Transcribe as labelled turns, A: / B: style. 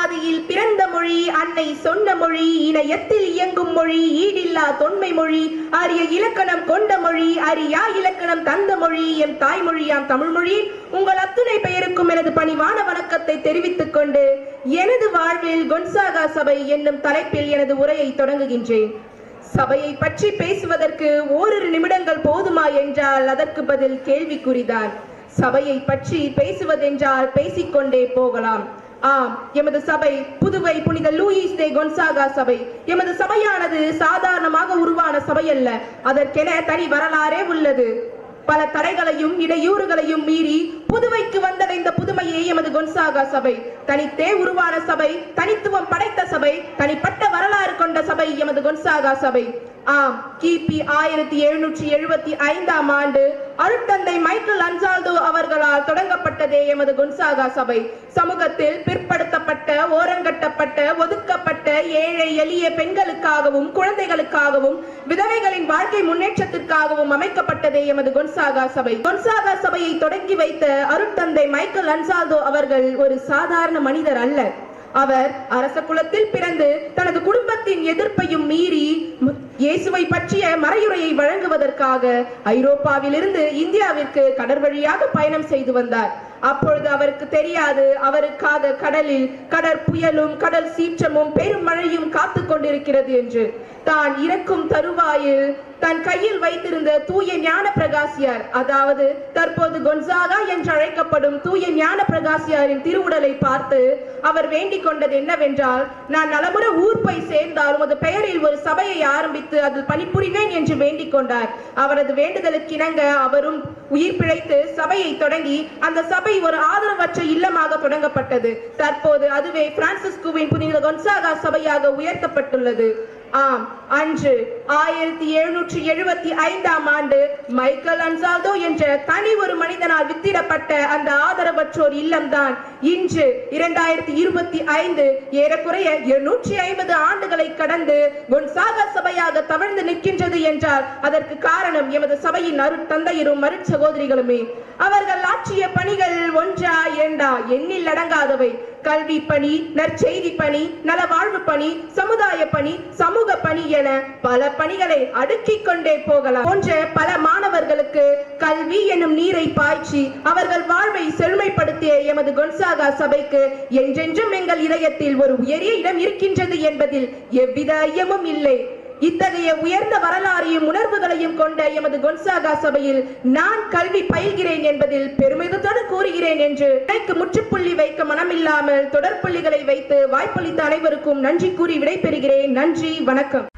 A: ஆதியில் பிறந்த மொழி, அன்னை சொன்ன மொழி, இணையத்தில் இயங்கும் மொழி, ஈடில்லா தொன்மை மொழி, அரிய இலக்கணம் கொண்ட மொழி, அரியா இலக்கணம் தந்த மொழி, எம் தாய்மொழியாம் தமிழ் மொழி. உங்கள் அத்துணை பெயருக்கும் எனது பணிவான வணக்கத்தை தெரிவித்துக் கொண்டு எனது வாழ்வில் கொன்சாகா சபை என்னும் தலைப்பில் எனது உரையை தொடங்குகின்றேன். சபையை பற்றி பேசுவதற்கு ஓரிரு நிமிடங்கள் போதுமா என்றால் அதற்கு பதில் கேள்விக்குறிதான். சபையை பற்றி பேசுவதென்றால் பேசிக்கொண்டே போகலாம். ஆம், எமது சபை புதுவை புனித லூயிஸ் தே கொன்சாகா சபை. எமது சபையானது சாதாரணமாக உருவான சபை அல்ல. அதற்கென தனி வரலாறே உள்ளது. பல தடைகளையும் இடையூறுகளையும் மீறி புதுவைக்கு வந்தடைந்த புதுமையே எமது கொன்சாகா சபை. தனித்தே உருவான சபை, தனித்துவம் படைத்த சபை, தனிப்பட்ட வரலாறு கொண்ட சபை எமது கொன்சாகா சபை. ஆம், கிபி 1775 ஆண்டு அருட்தந்தை மைக்கேல் அன்சால்டோ அவர்களால் தொடங்கப்பட்டதே எமது கொன்சாகா சபை. சமூகத்தில் பிற்படுத்தப்பட்ட, ஓரங்கட்டப்பட்ட, ஒதுக்கப்பட்ட ஏழை எளிய பெண்களுக்காகவும் குழந்தைகளுக்காகவும் விதவைகளின் வாழ்க்கை முன்னேற்றத்திற்காகவும் அமைக்கப்பட்டதே எமது கொன்சாகா சபை. கொன்சாகா சபையை தொடங்கி வைத்த அருட்தந்தை மைக்கேல் அன்சால்டோ அவர்கள் ஒரு சாதாரண மனிதர் அல்ல. அவர் அரச குலத்தில் பிறந்து தனது குடும்பத்தின் எதிர்ப்பையும் மீறி இயேசுவை பற்றிய மறையுரையை வழங்குவதற்காக ஐரோப்பாவிலிருந்து இந்தியாவிற்கு கடற்வழியாக பயணம் செய்து வந்தார். அப்பொழுது அவருக்கு தெரியாது, அவருக்காக கடலில் கடற்புயலும் கடல் சீற்றமும் பெரும் மழையும் காத்து கொண்டிருக்கிறது என்று. தான் இறக்கும் தருவாயில் தன் கையில் வைத்திருந்த தூய ஞான பிரகாசியார், அதாவது தற்போது கொன்சாகா என்று அழைக்கப்படும் தூய ஞான பிரகாசியாரின் திருவுடலை பார்த்து அவர் வேண்டிக் கொண்டது என்னவென்றால், நான் நலமுற ஊர் போய் சேர்ந்தால் உமது பெயரில் ஒரு சபையை ஆரம்பித்து அதில் பணிபுரிவேன் என்று வேண்டிக் கொண்டார். அவரது வேண்டுதலுக்கு இணங்க அவரும் உயிர் பிழைத்து சபையை தொடங்கி அந்த சபை ஒரு ஆதரவற்ற இல்லமாக தொடங்கப்பட்டது. தற்போது அதுவே பிரான்சிஸ்கோவின் புனித கொன்சாகா சபையாக உயர்த்தப்பட்டுள்ளது. ஆம், அன்று 1775 ஆண்டு மைக்கேல் அன்சால்டோ என்ற தனி ஒரு மனிதனால் வித்திடப்பட்ட அந்த ஆதரவற்றோர் இல்லம்தான் இன்று 2025 ஏறக்குறைய 250 ஆண்டுகளை கடந்து கொன்சாகா சபையாக தவழ்ந்து நிற்கின்றது என்றால் அதற்கு காரணம் எமது சபையின் அருட்தந்தையரும் அருட்சகோதரிகளுமே. அவர்கள் ஆற்றிய பணிகள் ஒன்றா இரண்டா எண்ணில் அடங்காதவை. கல்வி பணி, நற்செய்தி பணி, நலவாழ்வு பணி, சமுதாய பணி, சமூக பணி என பல பணிகளை அடுக்கிக் கொண்டே போகலாம். போன்ற பல மாணவர்களுக்கு கல்வி எனும் நீரை பாய்ச்சி அவர்கள் வாழ்வை செழுமைப்படுத்திய எமது கொன்சாகா சபைக்கு என்றென்றும் எங்கள் இதயத்தில் ஒரு உயரிய இடம் இருக்கின்றது என்பதில் எவ்வித ஐயமும் இல்லை. இத்தகைய உயர்ந்த வரலாறையும் உணர்வுகளையும் கொண்ட எமது கொன்சாகா சபையில் நான் கல்வி பயில்கிறேன் என்பதில் பெருமிதத்தோடு கூறுகிறேன் என்று எனக்கு முற்றுப்புள்ளி வைக்க மனமில்லாமல் தொடர்புள்ளிகளை வைத்து வாய்ப்பளித்த அனைவருக்கும் நன்றி கூறி விடைபெறுகிறேன். நன்றி, வணக்கம்.